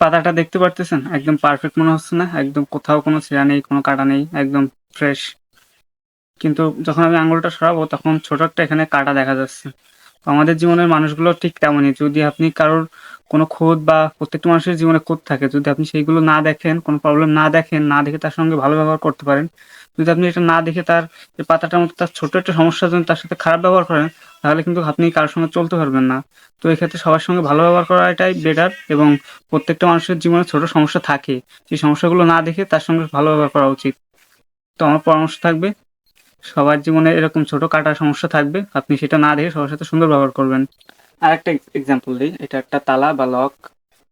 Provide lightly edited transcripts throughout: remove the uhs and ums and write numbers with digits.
পাতাটা দেখতে পারতেছেন? একদম পারফেক্ট মনে হচ্ছে না? একদম কোথাও কোনো ছেঁড়া নেই, কোনো কাটা নেই, একদম ফ্রেশ। কিন্তু যখন আমি আঙুলটা সরাবো তখন ছোট একটা এখানে কাটা দেখা যাচ্ছে। তো আমাদের জীবনের মানুষগুলো ঠিক তেমনই। যদি আপনি কারোর কোনো খুঁত বা প্রত্যেকটা মানুষের জীবনে খুঁত থাকে, যদি আপনি সেইগুলো না দেখেন, কোনো প্রবলেম না দেখেন, না দেখে তার সঙ্গে ভালো ব্যবহার করতে পারেন, যদি আপনি এটা না দেখে তার এই পাতাটার মতো তার ছোট একটা সমস্যার জন্য তার সাথে খারাপ ব্যবহার করেন, তাহলে কিন্তু আপনি কারোর সঙ্গে চলতে পারবেন না। তো এক্ষেত্রে সবার সঙ্গে ভালো ব্যবহার করাটাই বেটার, এবং প্রত্যেকটা মানুষের জীবনে ছোট সমস্যা থাকে, সেই সমস্যাগুলো না দেখে তার সঙ্গে ভালো ব্যবহার করা উচিত। তো আমার পরামর্শ থাকবে, সবার জীবনে এরকম ছোটখাটো সমস্যা থাকবে, আপনি সেটা না দেখে সবার সাথে সুন্দর ব্যবহার করবেন। আরেকটা এক্সাম্পল দিই, এটা একটা তালা বা লক।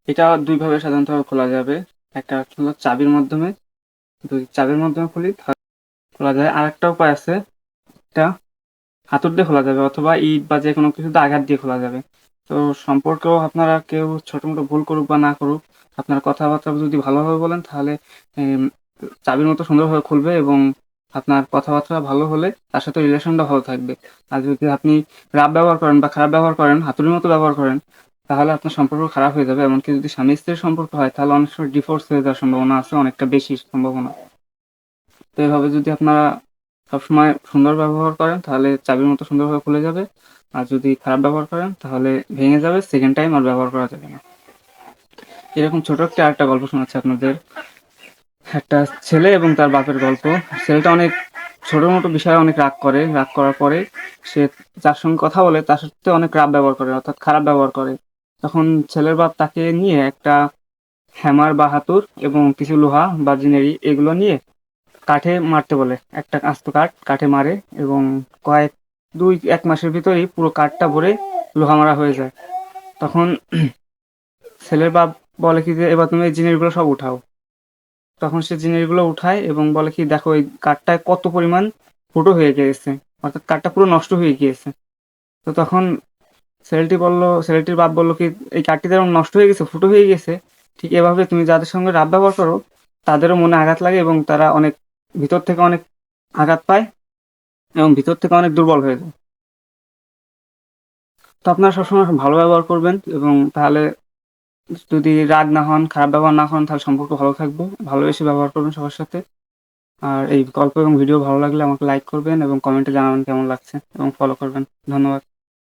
এটা দুইভাবে সাধারণতভাবে খোলা যাবে। একটা হলো চাবির মাধ্যমে, যদি চাবির মাধ্যমে খুলি তাহলে খোলা যায়। আরেকটা উপায় আছে, এটা হাতুড়ি দিয়ে খোলা যাবে, অথবা ইট বা যে কোনো কিছুতে আঘাত দিয়ে খোলা যাবে। তো সম্পর্কেও আপনারা কেউ ছোট মোটো ভুল করুক বা না করুক, আপনার কথাবার্তা যদি ভালোভাবে বলেন তাহলে এম, চাবির মতো সুন্দরভাবে খুলবে, এবং আপনার কথাবার্তা ভালো হলে তার সাথে রিলেশনটা ভালো থাকবে। আর যদি আপনি রাফ ব্যবহার করেন বা খারাপ ব্যবহার করেন, হাতুড়ির মতো ব্যবহার করেন, তাহলে আপনার সম্পর্ক খারাপ হয়ে যাবে। এমনকি যদি স্বামী স্ত্রীর সম্পর্ক হয় তাহলে অনেক সময় ডিভোর্স হয়ে যাওয়ার সম্ভাবনা আছে, অনেকটা বেশি সম্ভাবনা। তো এভাবে যদি আপনারা সবসময় সুন্দর ব্যবহার করেন তাহলে চাবির মতো সুন্দরভাবে খুলে যাবে। আর যদি খারাপ ব্যবহার করেন তাহলে ভেঙে যাবে, সেকেন্ড টাইম আর ব্যবহার করা যাবে না। এরকম ছোট একটা আরেকটা গল্প শোনাচ্ছি আপনাদের। একটা ছেলে এবং তার বাপের গল্প। ছেলেটা অনেক ছোট মোটো বিষয়ে অনেক রাগ করে, রাগ করার পরে সে যার সঙ্গে কথা বলে তার সাথে অনেক রাফ ব্যবহার করে, অর্থাৎ খারাপ ব্যবহার করে। তখন ছেলের বাপ তাকে নিয়ে একটা হ্যামার বা হাতুর এবং কিছু লোহা বা জিনেরি এগুলো নিয়ে কাঠে মারতে বলে। একটা আস্ত কাঠে মারে, এবং কয়েক 2-1 মাসের ভিতরেই পুরো কাঠটা ভরে লোহা মারা হয়ে যায়। তখন ছেলের বাপ বলে কি যে এবার তুমি এই জিনিসগুলো সব উঠাও। তখন সে জিনিসগুলো উঠায় এবং বলে কি দেখো এই কাঠটায় কত পরিমাণ ফুটো হয়ে গিয়েছে, অর্থাৎ কাঠটা পুরো নষ্ট হয়ে গিয়েছে। তো তখন ছেলেটির বাপ বলল কি এই কাঠটি যেমন নষ্ট হয়ে গেছে, ফুটো হয়ে গেছে, ঠিক এভাবে তুমি যাদের সঙ্গে রাফ ব্যবহার করো তাদেরও মনে আঘাত লাগে, এবং তারা অনেক ভিতর থেকে অনেক আঘাত পায়, এবং ভিতর থেকে অনেক দুর্বল হয়ে যায়। তো আপনারা সবসময় ভালো ব্যবহার করবেন, এবং তাহলে যদি রাগ না হন, খারাপ ব্যবহার না করেন, তাহলে সম্পর্ক ভালো থাকবে। ভালোবেসে ব্যবহার করবেন সবার সাথে। আর এই গল্প এবং ভিডিও ভালো লাগলে আমাকে লাইক করবেন এবং কমেন্টে জানাবেন কেমন লাগছে, এবং ফলো করবেন। ধন্যবাদ।